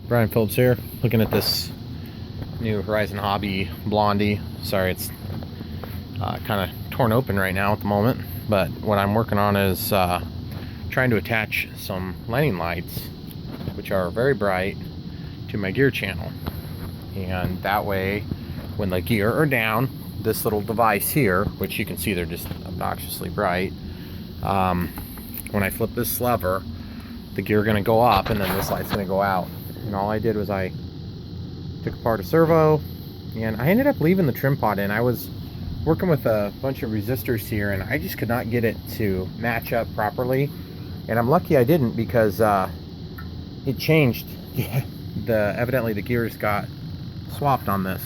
Brian Phillips here, looking at this new Horizon Hobby Blondie. Sorry, it's kind of torn open right now at the moment, but what I'm working on is trying to attach some landing lights, which are very bright, to my gear channel. And that way, when the gear are down, this little device here, which you can see they're just obnoxiously bright, when I flip this lever, the gear are going to go up and then this light's going to go out. And all I did was I took apart a servo and I ended up leaving the trim pod in. I was working with a bunch of resistors here and I just could not get it to match up properly, and I'm lucky I didn't, because it changed. Evidently the gears got swapped on this.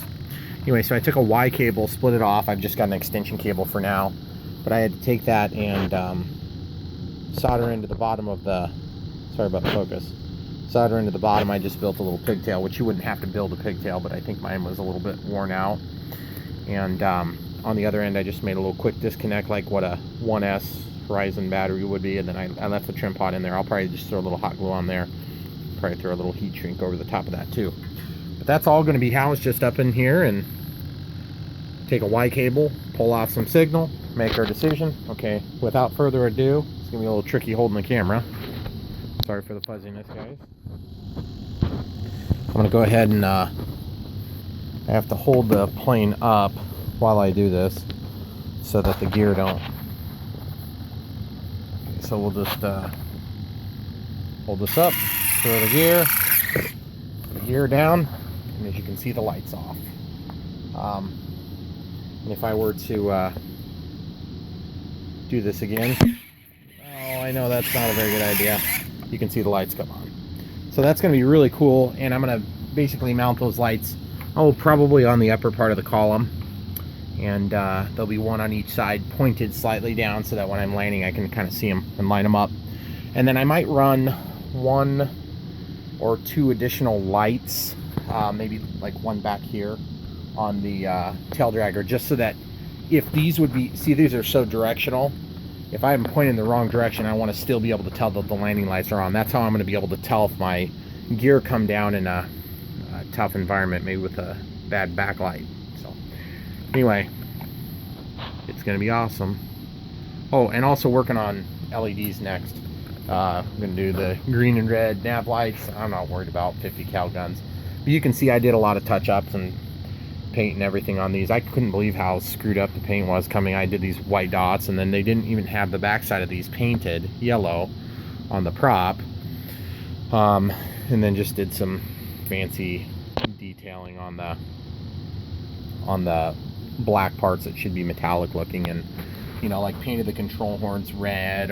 Anyway, so I took a Y cable, split it off. I've just got an extension cable for now, but I had to take that and solder into the bottom of the, sorry about the focus, solder into the bottom. I just built a little pigtail, which you wouldn't have to build a pigtail, but I think mine was a little bit worn out. And on the other end, I just made a little quick disconnect like what a 1S Horizon battery would be, and then I left the trim pod in there. I'll probably just throw a little hot glue on there, probably throw a little heat shrink over the top of that too. But that's all going to be housed just up in here, and take a Y cable, pull off some signal, make our decision. Okay, without further ado, it's going to be a little tricky holding the camera. Sorry for the fuzziness, guys. I'm going to go ahead and I have to hold the plane up while I do this so that the gear don't. So we'll just hold this up, throw the gear down, and as you can see, the lights off. And if I were to do this again, oh, I know that's not a very good idea. You can see the lights come on. So that's going to be really cool, and I'm going to basically mount those lights, probably on the upper part of the column, and there'll be one on each side pointed slightly down so that when I'm landing I can kind of see them and line them up. And then I might run 1 or 2 additional lights, maybe like one back here on the tail dragger, just so that if these would be, see, these are so directional, if I'm pointing in the wrong direction, I want to still be able to tell that the landing lights are on. That's how I'm going to be able to tell if my gear come down in a tough environment, maybe with a bad backlight. So anyway, it's going to be awesome. Oh, and also working on LEDs next. I'm going to do the green and red nav lights. I'm not worried about 50 cal guns, but you can see I did a lot of touch-ups and paint and everything on these. I couldn't believe how screwed up the paint was coming. I did these white dots, and then they didn't even have the backside of these painted yellow on the prop, and then just did some fancy detailing on the black parts that should be metallic looking, and you know, like painted the control horns red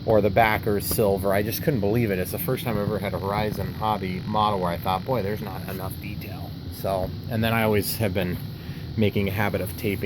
or the backers silver. I just couldn't believe it. It's the first time I've ever had a Horizon Hobby model where I thought, boy, there's not enough detail. So, and then I always have been making a habit of taping